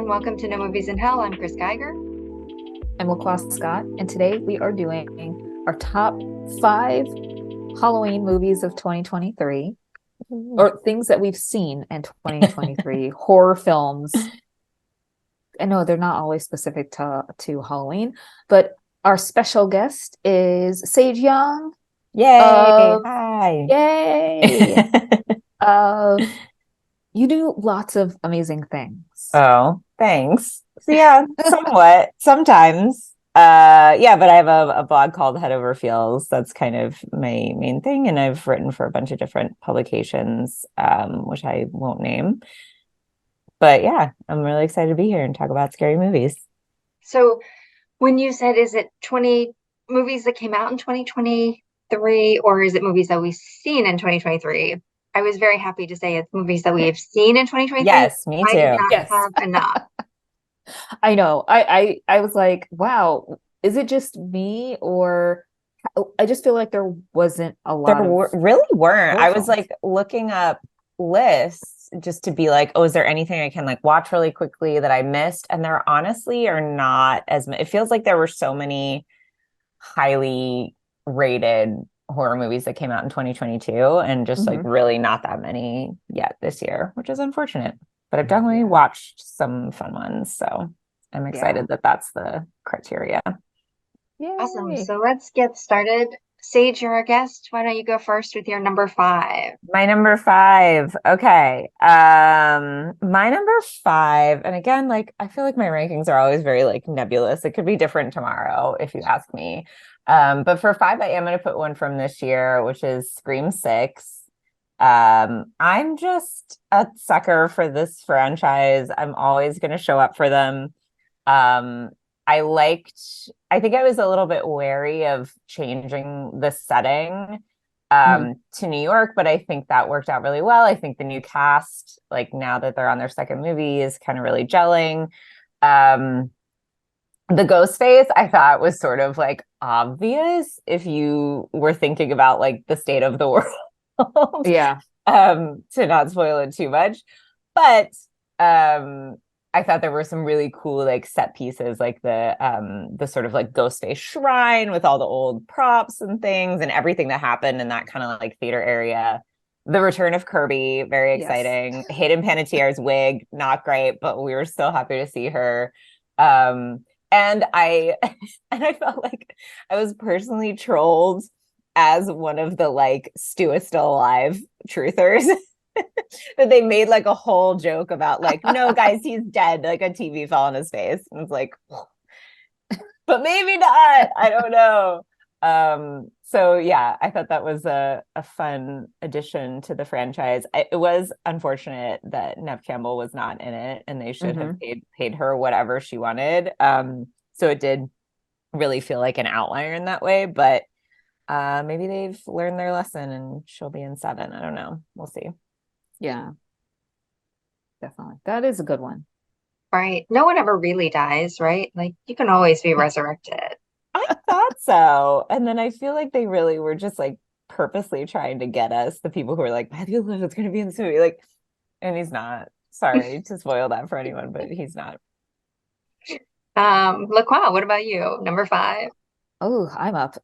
and welcome to No Movies in Hell. I'm Chris Geiger. I'm LaQuas Scott, and today we are doing our top 5 Halloween movies of 2023, or things that we've seen in 2023, horror films. I know they're not always specific to Halloween, but our special guest is Sage Young Yay! of Hi. Yay of You Do Lots of Amazing Things. Oh, thanks. So yeah, somewhat, sometimes. But I have a blog called Head Over Feels. That's kind of my main thing, and I've written for a bunch of different publications, which I won't name. But yeah, I'm really excited to be here and talk about scary movies. So, when you said, is it 20 movies that came out in 2023, or is it movies that we've seen in 2023? I was very happy to say it's movies that we have seen in 2023. Yes, me I did too. not Yes. have enough. I know. I was like, wow, is it just me, or I just feel like there wasn't a lot Really weren't. I was films. like looking up lists just to be like, oh, is there anything I can like watch really quickly that I missed? And there honestly are not as many. It feels like there were so many highly rated horror movies that came out in 2022 and just like really not that many yet this year, which is unfortunate. But I've definitely watched some fun ones. So I'm excited that that's the criteria. Yay. Awesome. So let's get started. Sage, you're our guest. Why don't you go first with your number 5? My number 5. Okay. My number 5, and again, like I feel like my rankings are always very like nebulous. It could be different tomorrow if you ask me. But for 5, I am going to put one from this year, which is Scream 6. I'm just a sucker for this franchise. I'm always going to show up for them. I think I was a little bit wary of changing the setting to New York, but I think that worked out really well. I think the new cast, like now that they're on their second movie, is kind of really gelling. The ghost face I thought was sort of like obvious if you were thinking about like the state of the world. Yeah. To not spoil it too much. But I thought there were some really cool like set pieces, like the sort of like ghost face shrine with all the old props and things and everything that happened in that kind of like theater area. The return of Kirby, very exciting. Yes. Hayden Panettiere's wig, not great, but we were still happy to see her. And I felt like I was personally trolled as one of the like Stu is still alive truthers. That they made like a whole joke about like, no guys, he's dead, like a TV fell on his face. And it's like, but maybe not, I don't know. So yeah, I thought that was a fun addition to the franchise. It was unfortunate that Neve Campbell was not in it, and they should have paid her whatever she wanted. So it did really feel like an outlier in that way, but maybe they've learned their lesson and she'll be in 7. I don't know, we'll see. Yeah, definitely. That is a good one. Right. No one ever really dies, right? Like you can always be resurrected. I thought so. And then I feel like they really were just like purposely trying to get us, the people who are like, Matthew Lillard's going to be in this movie. Like, and he's not. Sorry to spoil that for anyone, but he's not. LaQuan, what about you? Number 5? Oh, I'm up.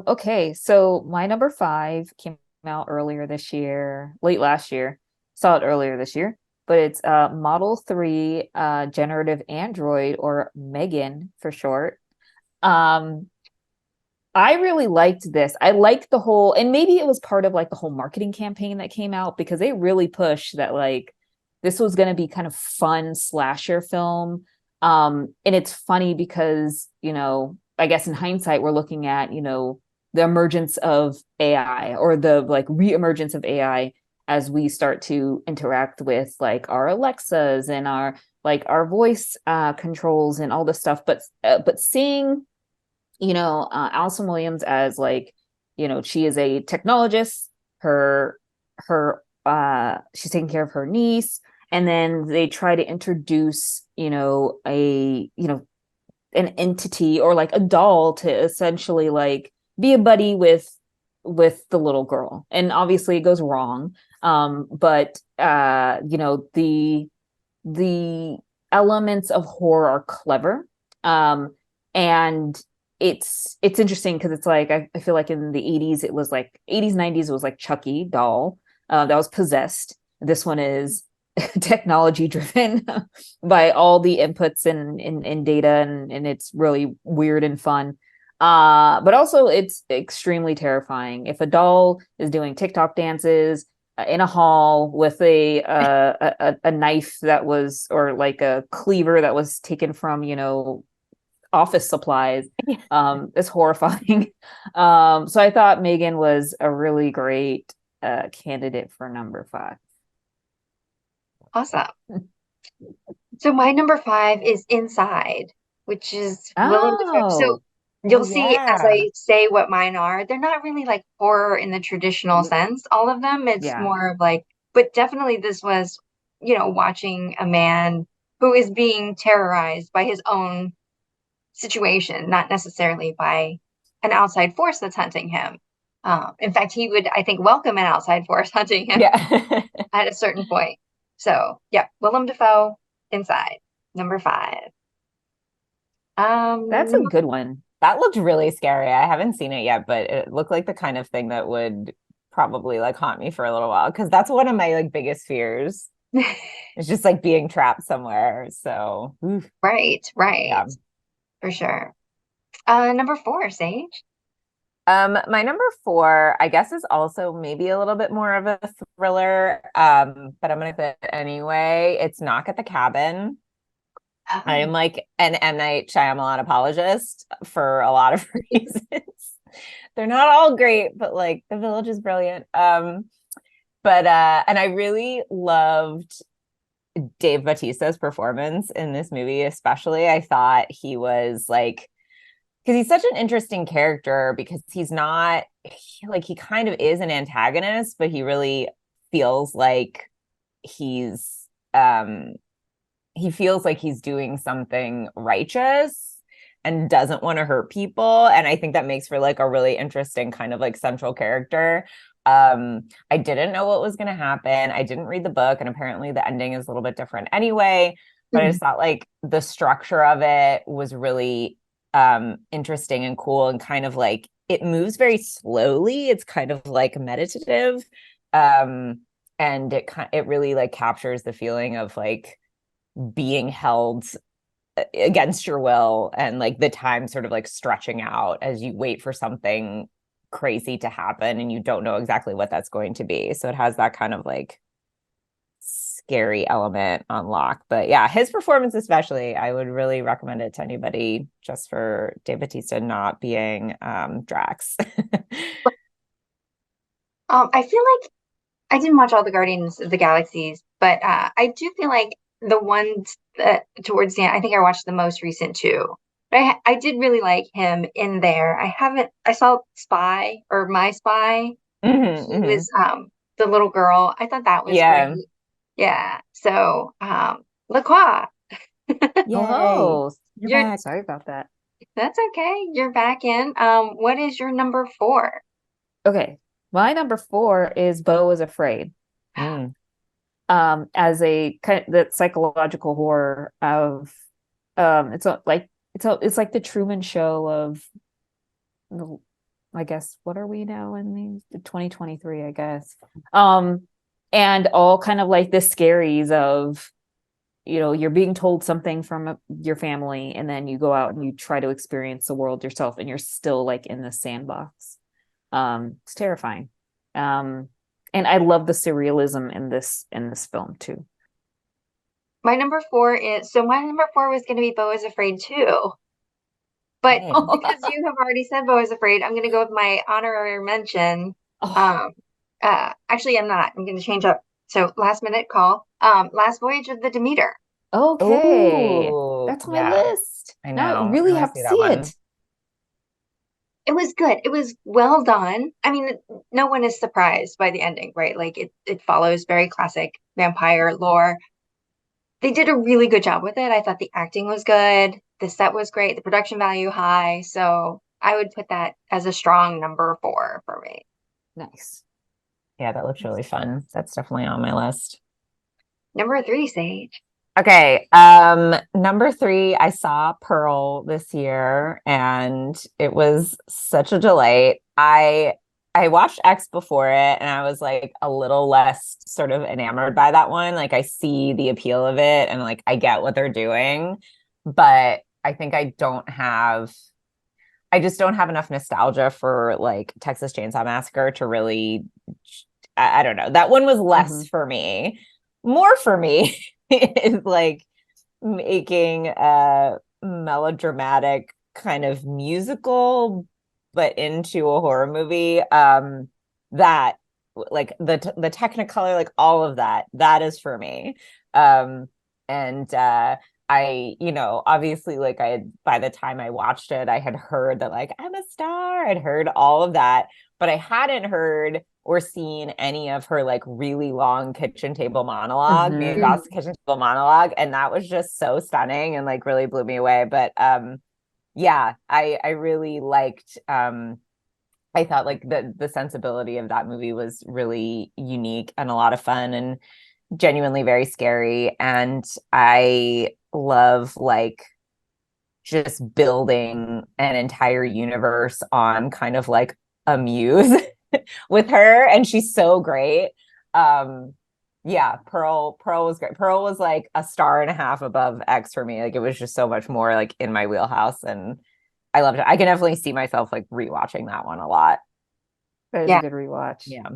Okay, so my number 5 came out earlier this year, late last year. Saw it earlier this year, but it's Model 3 generative android, or Megan for short. I really liked this. I liked the whole, and maybe it was part of like the whole marketing campaign that came out, because they really pushed that like this was going to be kind of fun slasher film. And it's funny because, you know, I guess in hindsight, we're looking at, you know, the emergence of AI, or the like re-emergence of AI, as we start to interact with like our Alexas and our voice controls and all this stuff. But seeing, you know, Allison Williams as like, you know, she is a technologist. She's taking care of her niece, and then they try to introduce, you know, an entity or like a doll to essentially like be a buddy with the little girl, and obviously it goes wrong. But you know, the elements of horror are clever. And it's interesting because it's like I feel like in the 80s it was like 80s 90s it was like Chucky doll that was possessed. This one is technology driven by all the inputs and data, and it's really weird and fun. But also it's extremely terrifying. If a doll is doing TikTok dances in a hall with a knife that was, or like a cleaver that was taken from, office supplies, it's horrifying. So I thought Megan was a really great candidate for number 5. Awesome. So my number 5 is Inside, which is Willem Dafoe. So Oh, Oh you'll see as yeah. I say what mine are, they're not really like horror in the traditional sense, all of them. It's yeah. more of like, but definitely this was, watching a man who is being terrorized by his own situation, not necessarily by an outside force that's hunting him. In fact, he would, I think, welcome an outside force hunting him Yeah. at a certain point. So, yeah, Willem Dafoe, Inside, number 5. That's a Number good one. That looked really scary. I haven't seen it yet, but it looked like the kind of thing that would probably like haunt me for a little while because that's one of my like biggest fears. It's just like being trapped somewhere. So, oof, right, right, yeah. for sure. Number 4, Sage. My number 4, I guess, is also maybe a little bit more of a thriller. But I'm gonna put it anyway. It's Knock at the Cabin. I am Oh, like an M. Night Shyamalan apologist for a lot of reasons. They're not all great, but like The Village is brilliant. But and I really loved Dave Bautista's performance in this movie, especially. I thought he was like, because he's such an interesting character because he's not like, he kind of is an antagonist, but he really feels like he's he feels like he's doing something righteous and doesn't want to hurt people. And I think that makes for like a really interesting kind of like central character. I didn't know what was going to happen. I didn't read the book, and apparently the ending is a little bit different anyway. But I mhm. just thought like the structure of it was really interesting and cool, and kind of like it moves very slowly. It's kind of like meditative. Um, and it really like captures the feeling of like being held against your will, and like the time sort of like stretching out as you wait for something crazy to happen and you don't know exactly what that's going to be. So it has that kind of like scary element on lock. But yeah, his performance especially, I would really recommend it to anybody just for Dave Bautista not being Drax. I feel like I didn't watch all the Guardians of the Galaxies, but I do feel like the ones that towards the end, I think I watched the most recent two. But I did really like him in there. I saw Spy or My Spy. Mm-hmm, He mm-hmm. was the little girl. I thought that was great. Yeah. Yeah. So LaCroix, Yay. Oh, You're you're back. sorry about that. that's okay. You're back in. What is your number 4? Okay, my number 4 is Beau is Afraid. Mm. As a kind of the psychological horror of it's like the Truman Show of the, I guess, what are we now in the 2023, I guess. And all kind of like the scaries of, you're being told something from your family, and then you go out and you try to experience the world yourself, and you're still like in the sandbox. It's terrifying. And I love the surrealism in this film too. My number 4 was going to be Beau is Afraid too. But Hey. because you have already said Beau is Afraid, I'm going to go with my honorary mention. Oh, Um, actually, I'm not. I'm going to change up. So, last minute call. Last Voyage of the Demeter. okay. Oh, That's on my yeah. list. I Now I know. I really want to have to see see that one. it. It was good. It was well done. I mean, no one is surprised by the ending, right? Like it follows very classic vampire lore. They did a really good job with it. I thought the acting was good. The set was great. The production value high. So I would put that as a strong number 4 for me. Nice. Yeah, that looks really fun. That's definitely on my list. Number 3, Sage. Okay. Number 3, I saw Pearl this year and it was such a delight. I watched X before it and I was like a little less sort of enamored by that one. Like I see the appeal of it and like I get what they're doing, but I think I just don't have enough nostalgia for like Texas Chainsaw Massacre to really I don't know. That one was less for me. More for me is like making a melodramatic kind of musical but into a horror movie that like the technicolor, like all of that is for me. And I, obviously, like I had, by the time I watched it, I had heard that like I'm a star. I'd heard all of that, but I hadn't heard or seen any of her like really long kitchen table monologue, Mia Mhm. Goth's kitchen table monologue, and that was just so stunning and like really blew me away. But yeah, I really liked I thought like the sensibility of that movie was really unique and a lot of fun and genuinely very scary. And I love like just building an entire universe on kind of like a muse with her, and she's so great. Yeah, Pearl was great. Pearl was like a star and a half above X for me. Like it was just so much more like in my wheelhouse, and I loved it. I can definitely see myself like rewatching that one a lot. That is a Yeah. good rewatch. Yeah.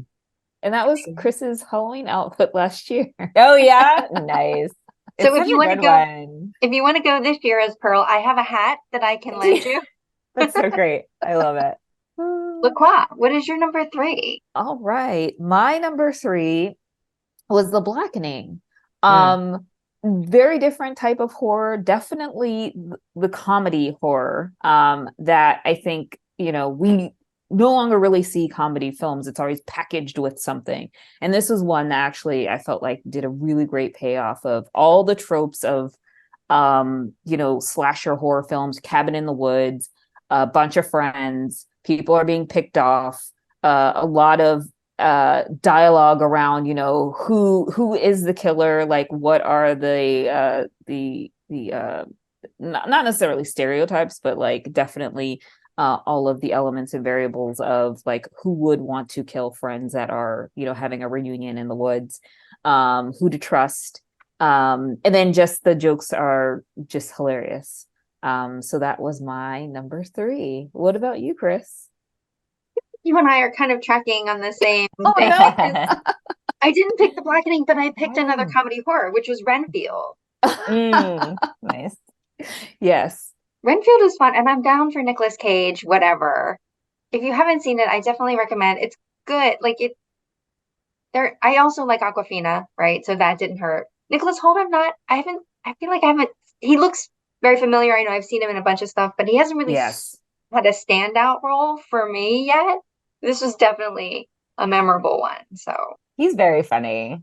And that was Chris's Halloween outfit last year. Oh yeah, nice. So It's such a good one. if you want to go this year as Pearl, I have a hat that I can lend you. That's so great. I love it. LaCroix, what is your number 3? All right. My number 3 was The Blackening. Mm. Very different type of horror, definitely the comedy horror that I think, we no longer really see comedy films. It's always packaged with something. And this was one that actually I felt like did a really great payoff of all the tropes of slasher horror films, Cabin in the Woods, a bunch of friends, people are being picked off, a lot of dialogue around who is the killer, like what are the not necessarily stereotypes, but like definitely all of the elements and variables of like who would want to kill friends that are having a reunion in the woods, who to trust, and then just the jokes are just hilarious. So that was my number 3. What about you, Chris? You and I are kind of tracking on the same Oh thing. no. I didn't pick The Blackening, but I picked another Oh. comedy horror, which was Renfield. Nice. Yes. Renfield is fun, and I'm down for Nicolas Cage, whatever. If you haven't seen it, I definitely recommend. It's good. Like it there I also like Aquafina, right? So that didn't hurt. Nicholas Hoult, I feel like I haven't he looks very familiar. I know I've seen him in a bunch of stuff, but he hasn't really Yes. had a standout role for me yet. This was definitely a memorable one. So He's very funny.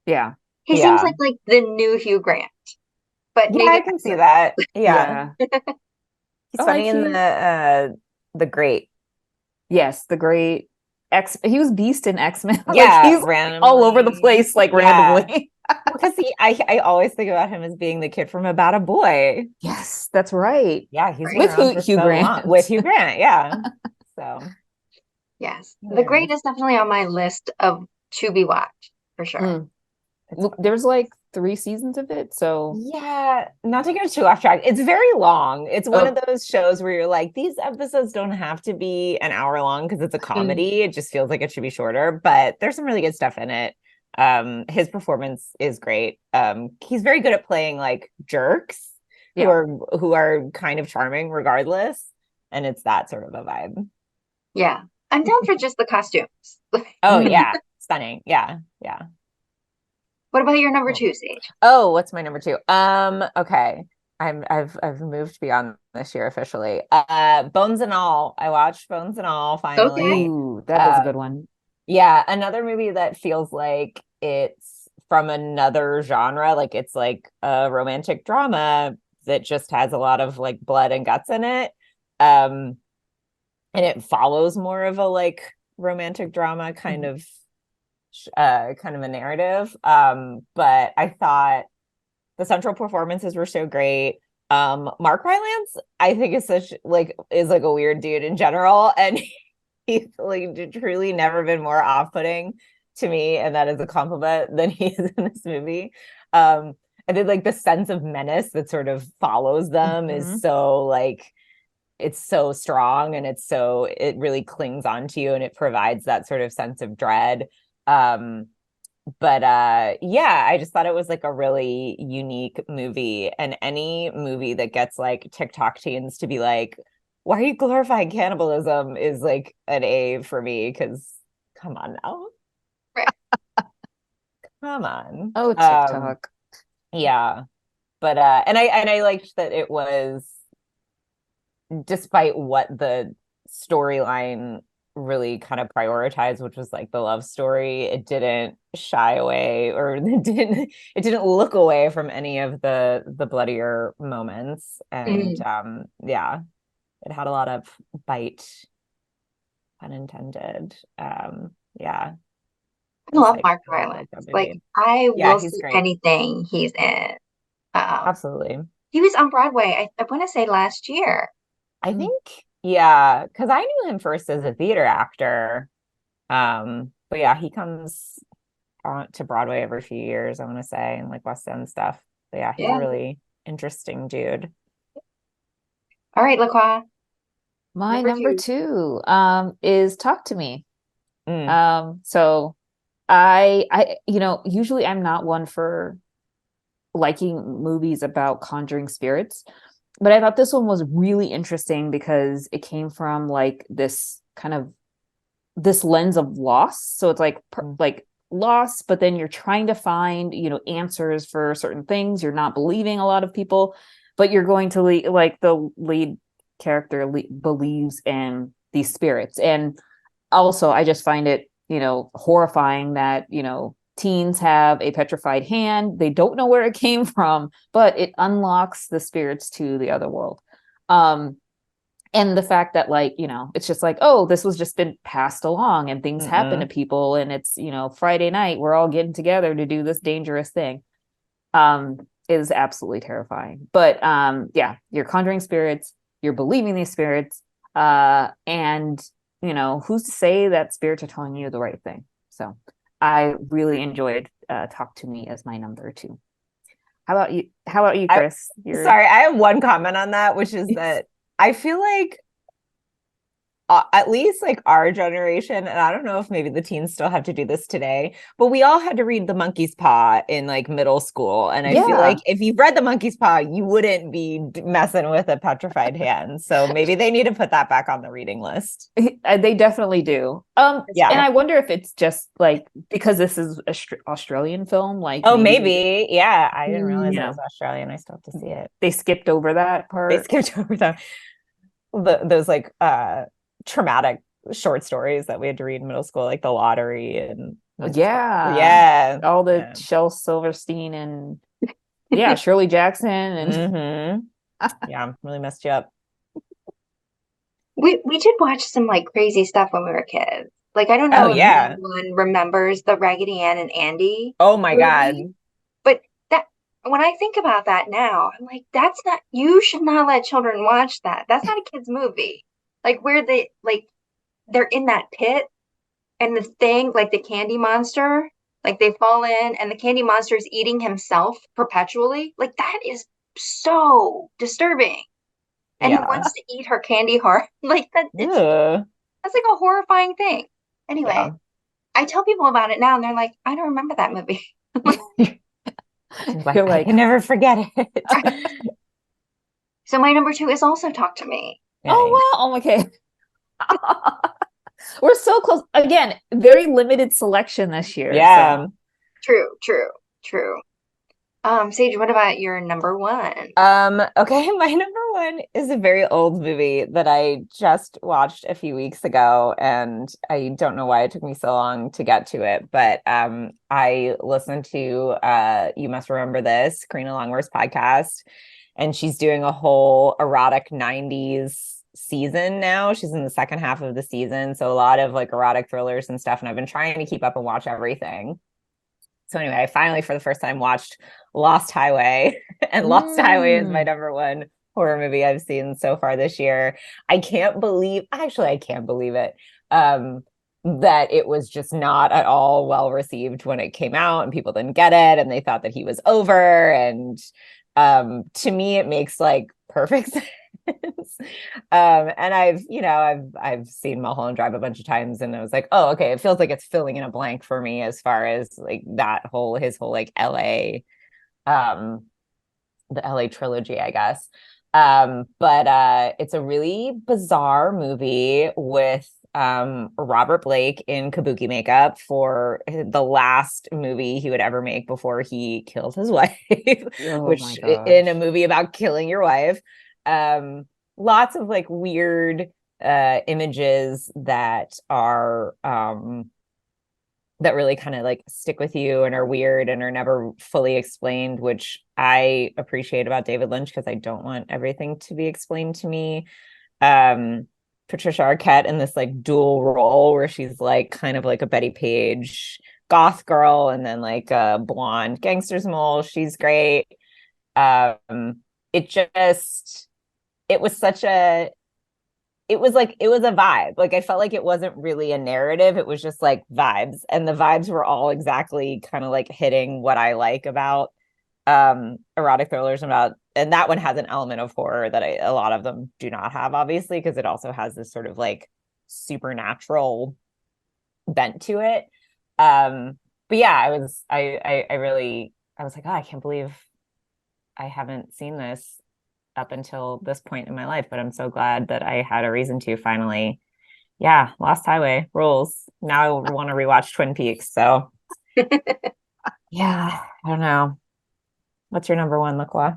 Yeah. he seems Yeah. like the new Hugh Grant, but Yeah, I maybe can see that. Yeah. Yeah. He's I like funny in the Great. Yes, the great X. He was Beast in X-Men. Like Yeah, he's all over the randomly. place, like Yeah. randomly. Because I always think about him as being the kid from About a Boy. Yes, that's right. Yeah, he's been right. With around for Hugh so long. Grant. With Hugh Grant, yeah. So Yes. The Great hilarious. is definitely on my list of to be watched for sure. Mm. There's like 3 seasons of it, so Yeah, not to go too off track. It's very long. It's one of oh, those shows where you're like, these episodes don't have to be an hour long because it's a comedy. It just feels like it should be shorter, but there's some really good stuff in it. His performance is great. He's very good at playing like jerks who yeah. are kind of charming regardless, and it's that sort of a vibe. Yeah. I'm down for just the costumes. Oh Mm. yeah, stunning. Yeah, yeah. What about your number Cool. 2, Sage? Oh, what's my number 2? Okay. I've moved beyond this year officially. Bones and All. I watched Bones and All Okay. finally. Ooh, that is a Uh, good one. yeah, another movie that feels like it's from another genre. Like it's like a romantic drama that just has a lot of like blood and guts in it. And it follows more of a like romantic drama kind of a narrative. But I thought The central performances were so great. Mark Rylance, I think is like a weird dude in general, and he's like truly never been more off-putting to me, and that is a compliment, than he is in this movie. And then like the sense of menace that sort of follows them is so like it's so strong, and it really clings onto you, and it provides that sort of sense of dread. But yeah, I just thought it was like a really unique movie, and any movie that gets like TikTok teens to be like, why are you glorifying cannibalism, is like an A for me, because come on now. Right. Come on. Oh, TikTok. Yeah. But and I liked that it was, despite what the storyline really kind of prioritized, which was like the love story, it didn't shy away, or it didn't look away from any of the bloodier moments. And yeah, it had a lot of bite, pun intended. Yeah. I love Like, Mark I like Rylance. that Like movie. I Yeah, will he's see great. anything he's in. Absolutely. He was on Broadway, I want to say last year. I think, yeah, because I knew him first as a theater actor. But yeah, he comes on to Broadway every few years, I want to say, and like West End stuff. But yeah, he's a Yeah. really interesting dude. All right, LaCroix, My number number two. two is Talk to Me. Mm, So usually I'm not one for liking movies about conjuring spirits, but I thought this one was really interesting because it came from like this kind of this lens of loss. So it's like mm, like loss, but then you're trying to find, answers for certain things. You're not believing a lot of people, but you're going to like the lead character believes in these spirits. And also I just find it, horrifying that, teens have a petrified hand. They don't know where it came from, but it unlocks the spirits to the other world. Um, and the fact that like, it's just like, oh, this was just been passed along and things happen to mm-mm. people, and it's, Friday night, we're all getting together to do this dangerous thing. Is absolutely terrifying. But yeah, you're conjuring spirits, you're believing these spirits, and who's to say that spirits are telling you the right thing? So I really enjoyed Talk to Me as my number two. How about you, I Chris? You're sorry, I have one comment on that, which is that I feel like at least like our generation, and I don't know if maybe the teens still have to do this today, but we all had to read The Monkey's Paw in like middle school. And I feel like Yeah. if you've read The Monkey's Paw, you wouldn't be messing with a petrified hand. So maybe they need to put that back on the reading list. They definitely do. And Yeah. I wonder if it's just like because this is a Australian film, like Oh, maybe they, maybe. Yeah. I didn't realize you it was know, Australian. I still have to see it. they skipped over that They part. skipped over those like traumatic short stories that we had to read in middle school, like The Lottery and Monkey's Paw. Yeah. Yeah. All the Yeah. Shel Silverstein and yeah, Shirley Jackson and Mm-hmm. Yeah, really messed you up. We did watch some like crazy stuff when we were kids. Like I don't Oh know if yeah. anyone remembers the Raggedy Ann and Andy Oh my movie, God. but that when I think about that now, I'm like, that's not, you should not let children watch that. That's not a kid's movie. Like where they like they're in that pit and the thing, like the candy monster, like they fall in and the candy monster is eating himself perpetually. Like that is so disturbing. And he Yeah. wants to eat her candy heart. Like that, Ugh. that's like a horrifying thing. Anyway, Yeah. I tell people about it now and they're like, I don't remember that movie. Like you're I like, can never forget it. So my number two is also Talk to Me. Nice. oh wow, okay. We're so close. Again, very limited selection this year. So Yeah. True, true, true. Sage, what about your number one? Okay, my number one is a very old movie that I just watched a few weeks ago, and I don't know why it took me so long to get to it, but I listened to You Must Remember This, Karina Longworth's podcast, and she's doing a whole erotic 90s season now. She's in the second half of the season, so a lot of like erotic thrillers and stuff, and I've been trying to keep up and watch everything. So anyway, I finally, for the first time, watched Lost Highway, and Lost Highway is my Mm. number one horror movie I've seen so far this year. I can't believe it. That it was just not at all well received when it came out, and people didn't get it, and they thought that he was over. And to me, it makes like perfect sense. And I've seen Mulholland Drive a bunch of times, and I was like, oh, okay, it feels like it's filling in a blank for me as far as like his whole like LA, um, the LA trilogy, I guess. But it's a really bizarre movie with Robert Blake in kabuki makeup for the last movie he would ever make before he killed his wife, Oh my which in a gosh. movie about killing your wife. Um, Lots of like weird images that are that really kind of like stick with you and are weird and are never fully explained, which I appreciate about David Lynch because I don't want everything to be explained to me. Um, Patricia Arquette in this like dual role where she's like kind of like a Betty Page goth girl and then like a blonde gangster's mole. She's great. Um, it just it was such a it was a vibe. Like I felt like it wasn't really a narrative. It was just like vibes. And the vibes were all exactly kind of like hitting what I like about erotic thrillers and that one has an element of horror that a lot of them do not have, obviously, because it also has this sort of like supernatural bent to it. But yeah, I was like, oh, I can't believe I haven't seen this up until this point in my life, but I'm so glad that I had a reason to finally. Yeah, Lost Highway rules. Now I want to rewatch Twin Peaks. So yeah, I don't know. What's your number one, Lacroix?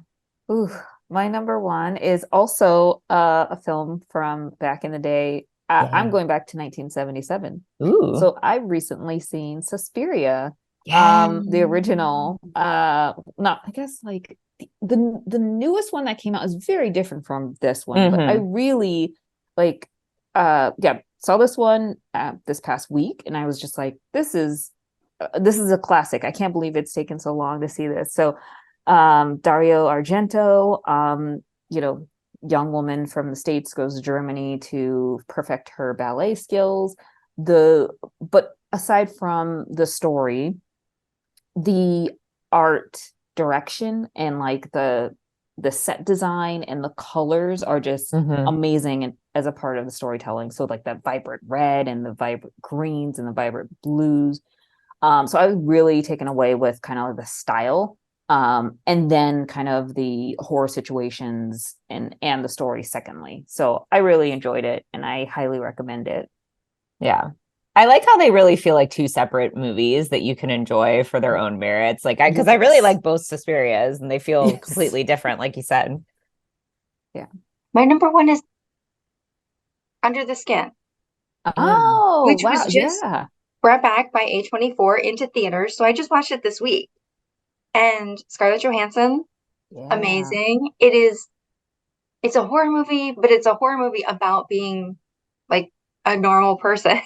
Ooh, my number one is also a film from back in the day. I'm Yeah. going back to 1977. Ooh. So I recently seen Suspiria, Yeah. the original. Not I guess like the newest one that came out is very different from this one, but I Mm-hmm. really like yeah, saw this one this past week, and I was just like, this is a classic. I can't believe it's taken so long to see this. So Dario Argento, you know, young woman from the States goes to Germany to perfect her ballet skills. But aside from the story, the art direction and like the set design and the colors are just Mm-hmm. amazing and as a part of the storytelling. So like that vibrant red and the vibrant greens and the vibrant blues. So I was really taken away with kind of the style, and then kind of the horror situations and the story secondly. So I really enjoyed it and I highly recommend it. Yeah. I like how they really feel like two separate movies that you can enjoy for their own merits. Like, because I really Yes. like both Suspirias and they feel Yes. completely different, like you said. Yeah. My number one is Under the Skin, Mm. Oh, which was wow. just Yeah. brought back by A24 into theaters. So I just watched it this week. And Scarlett Johansson, Yeah. amazing. It's a horror movie, but it's a horror movie about being like a normal person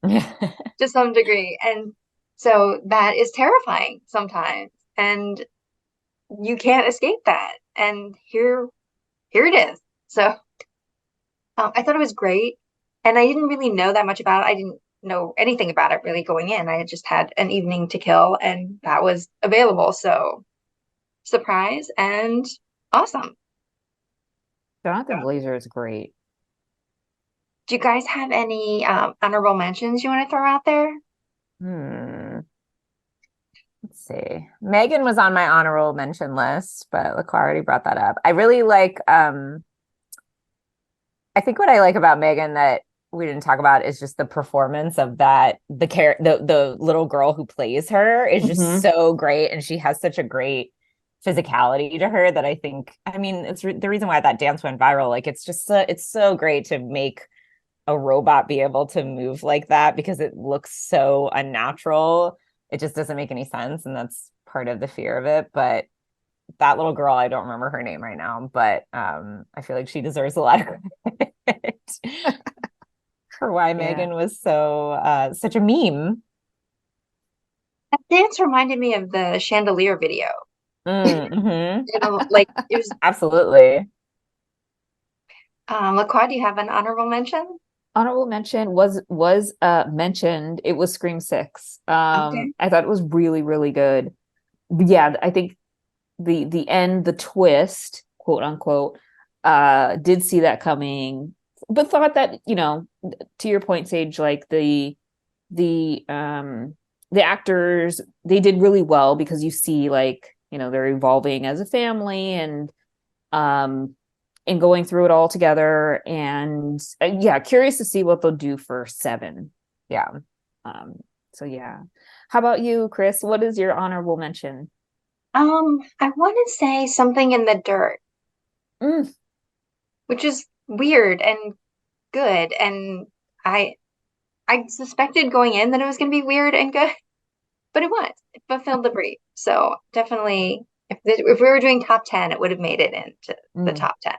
to some degree. And so that is terrifying sometimes. And you can't escape that. And here it is. So I thought it was great. And I didn't really know that much about it. I didn't know anything about it really going in. I had just had an evening to kill and that was available. So surprise and awesome. Jonathan Glazer is great. Do you guys have any honorable mentions you want to throw out there? Hmm. Let's see. Megan was on my honorable mention list, but LaClara already brought that up. I really like I think what I like about Megan that we didn't talk about is just the performance of the little girl who plays her is just Hmm. so great, and she has such a great physicality to her that I think, I mean, the reason why that dance went viral. Like it's so great to make a robot be able to move like that because it looks so unnatural. It just doesn't make any sense, and that's part of the fear of it. But that little girl, I don't remember her name right now, but I feel like she deserves a lot of credit for why Yeah. Megan was so such a meme. That dance reminded me of the chandelier video. Mm-hmm. Like it was. Absolutely. LaQuad, do you have an honorable mention? Honorable mention was mentioned. It was Scream 6. Okay. I thought it was really, really good. Yeah, I think the end, the twist, quote unquote, did see that coming, but thought that, to your point, Sage, like the um the actors, they did really well because you see, like, they're evolving as a family, um and going through it all together. And yeah, curious to see what they'll do for 7. Yeah. So yeah. How about you, Chris? What is your honorable mention? I want to say Something in the Dirt, Mm, which is weird and good. And I I suspected going in that it was going to be weird and good, but it was. It fulfilled the brief. So definitely, if we were doing top 10, it would have made it into the mm, top 10.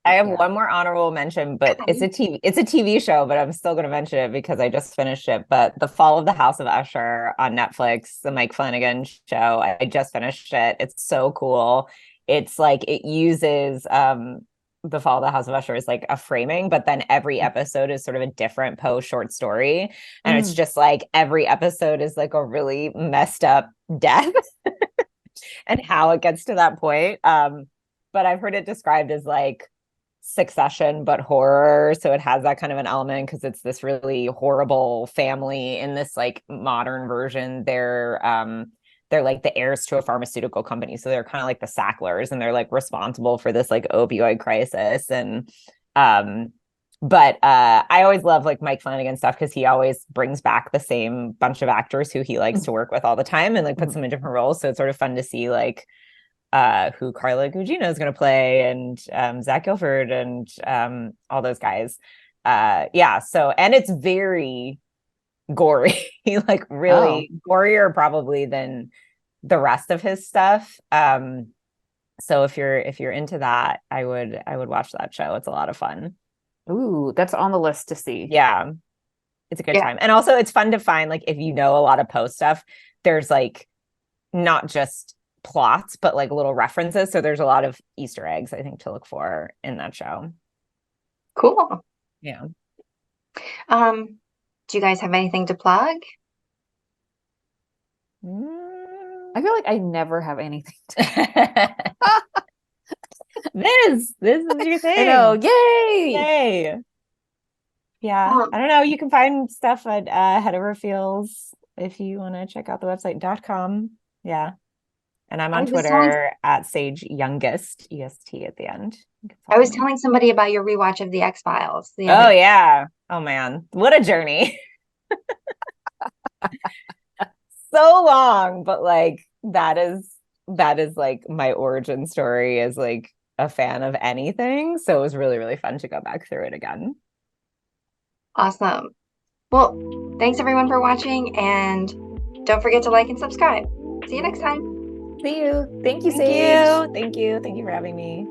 I have yeah. one more honorable mention, but it's Okay. a TV show, but I'm still going to mention it because I just finished it. But The Fall of the House of Usher on Netflix, the Mike Flanagan show. I just finished it. It's so cool. It's like it uses The Fall of the House of Usher is like a framing, but then every episode is sort of a different Poe short story. And it's Mm, just like every episode is like a really messed up death and how it gets to that point. But I've heard it described as like Succession but horror, so it has that kind of an element because it's this really horrible family in this like modern version. They're like the heirs to a pharmaceutical company, so they're kind of like the Sacklers, and they're like responsible for this like opioid crisis. And but I always love like Mike Flanagan stuff because he always brings back the same bunch of actors who he likes mm, to work with all the time and like puts mm. them in different roles, so it's sort of fun to see like who Carla Gugino is going to play, and Zach Gilford, and all those guys. Yeah. So, and it's very gory, like Oh, really gorier probably than the rest of his stuff. So if you're into that, I would watch that show. It's a lot of fun. ooh, that's on the list to see. Yeah, it's a good Yeah, time. And also it's fun to find like if you know a lot of Poe stuff, there's like not just plots, but like little references. So there's a lot of Easter eggs, I think, to look for in that show. cool. Yeah. Do you guys have anything to plug? I feel like I never have anything This is your I know. thing. Yay! Yay. Yeah. I Um, don't know. You can find stuff at Head Over Feels if you want to check out the website.com. Yeah. And I'm I on was telling Twitter at Sage Youngest, EST at the end. You can I follow was me. telling somebody about your rewatch of the X-Files the other Oh day. yeah. Oh man. What a journey. So long, but like that is like my origin story as like a fan of anything. So it was really, really fun to go back through it again. Awesome. Well, thanks everyone for watching, and don't forget to like and subscribe. See you next time. See you. Thank you, Thank Sage. you. Thank you. Thank you for having me.